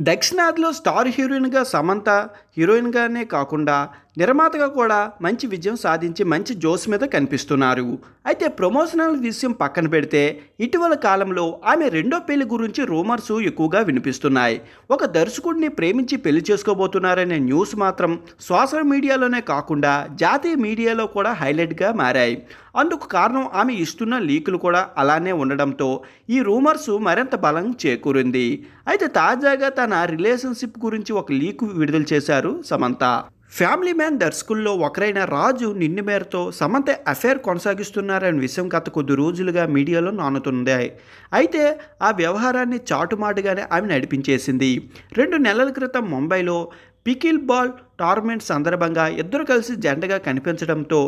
దక్షిణాదిలో స్టార్ హీరోయిన్గా సమంత హీరోయిన్గానే కాకుండా నిర్మాతగా కూడా మంచి విజయం సాధించి మంచి జోస్ మీద కనిపిస్తున్నారు. అయితే ప్రమోషనల్ విషయం పక్కన పెడితే ఇటీవల కాలంలో ఆమె రెండో పెళ్లి గురించి రూమర్స్ ఎక్కువగా వినిపిస్తున్నాయి. ఒక దర్శకుడిని ప్రేమించి పెళ్లి చేసుకోబోతున్నారనే న్యూస్ మాత్రం సోషల్ మీడియాలోనే కాకుండా జాతీయ మీడియాలో కూడా హైలైట్గా మారాయి. అందుకు కారణం ఆమె ఇస్తున్న లీకులు కూడా అలానే ఉండడంతో ఈ రూమర్స్ మరింత బలం చేకూరింది. అయితే తాజాగా తన రిలేషన్షిప్ గురించి ఒక లీక్ విడుదల చేశారు సమంత. ఫ్యామిలీ మ్యాన్ దర్శకుల్లో ఒకరైన రాజు నిన్నిమేరతో సమంత అఫైర్ కొనసాగిస్తున్నారనే విషయం గత కొద్ది రోజులుగా మీడియాలో నానుతుంది. అయితే ఆ వ్యవహారాన్ని చాటుమాటుగానే ఆమె నడిపించేసింది. 2 నెలల క్రితం ముంబైలో పికిల్ బాల్ టోర్నమెంట్ సందర్భంగా ఇద్దరు కలిసి జంటగా కనిపించడంతో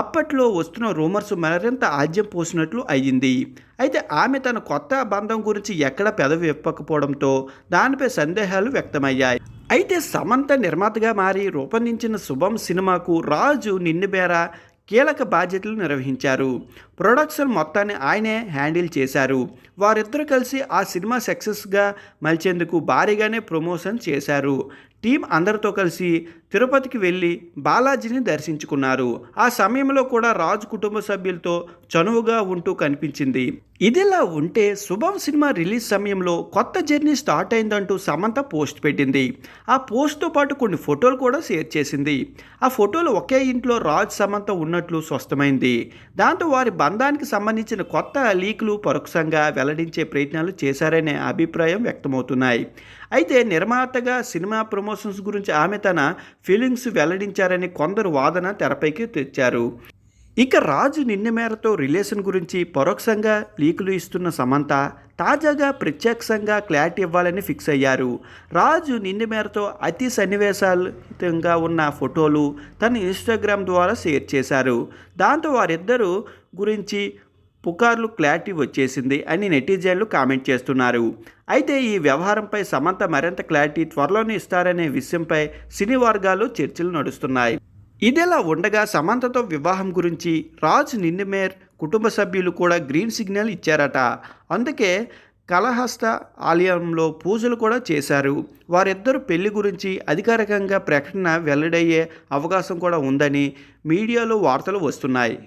అప్పట్లో వస్తున్న రూమర్స్ మరింత ఆజ్యం పోసినట్లు అయ్యింది. అయితే ఆమె తన కొత్త బంధం గురించి ఎక్కడ పెదవి విప్పకపోవడంతో దానిపై సందేహాలు వ్యక్తమయ్యాయి. అయితే సమంత నిర్మాతగా మారి రూపొందించిన శుభం సినిమాకు రాజు నిన్నిబేర కీలక బాధ్యతలు నిర్వహించారు. ప్రొడక్షన్ మొత్తాన్ని ఆయనే హ్యాండిల్ చేశారు. వారిద్దరూ కలిసి ఆ సినిమా సక్సెస్గా మలిచేందుకు భారీగానే ప్రమోషన్ చేశారు. టీం అందరితో కలిసి తిరుపతికి వెళ్ళి బాలాజీని దర్శించుకున్నారు. ఆ సమయంలో కూడా రాజు కుటుంబ సభ్యులతో చనువుగా ఉంటూ కనిపించింది. ఇదిలా ఉంటే శుభం సినిమా రిలీజ్ సమయంలో కొత్త జర్నీ స్టార్ట్ అయిందంటూ సమంత పోస్ట్ పెట్టింది. ఆ పోస్ట్తో పాటు కొన్ని ఫోటోలు కూడా షేర్ చేసింది. ఆ ఫోటోలు ఒకే ఇంట్లో రాజ్ సమంత ఉన్నట్లు స్పష్టమైంది. దాంతో వారి బంధానికి సంబంధించిన కొత్త లీకులు పరోక్షంగా వెల్లడించే ప్రయత్నాలు చేశారనే అభిప్రాయం వ్యక్తమవుతున్నాయి. అయితే నిర్మాతగా సినిమా ప్రమోషన్స్ గురించి ఆమె తన ఫీలింగ్స్ వెల్లడించారని కొందరు వాదన తెరపైకి తెచ్చారు. ఇక రాజు నిన్నిమేరతో రిలేషన్ గురించి పరోక్షంగా లీకులు ఇస్తున్న సమంత తాజాగా ప్రత్యక్షంగా క్లారిటీ ఇవ్వాలని ఫిక్స్ అయ్యారు. రాజు నిన్నిమేరతో అతి సన్నివేశాలుగా ఉన్న ఫోటోలు తన ఇన్స్టాగ్రామ్ ద్వారా షేర్ చేశారు. దాంతో వారిద్దరూ గురించి పుకార్లు క్లారిటీ వచ్చేసింది అని నెటిజన్లు కామెంట్ చేస్తున్నారు. అయితే ఈ వ్యవహారంపై సమంత మరింత క్లారిటీ త్వరలోనే ఇస్తారనే విషయంపై సినీ వర్గాల్లో చర్చలు నడుస్తున్నాయి. ఇదిలా ఉండగా సమంతతో వివాహం గురించి రాజ్ నిన్నిమేర్ కుటుంబ సభ్యులు కూడా గ్రీన్ సిగ్నల్ ఇచ్చారట. అందుకే కళహస్త ఆలయంలో పూజలు కూడా చేశారు. వారిద్దరు పెళ్లి గురించి అధికారికంగా ప్రకటన వెల్లడయ్యే అవకాశం కూడా ఉందని మీడియాలో వార్తలు వస్తున్నాయి.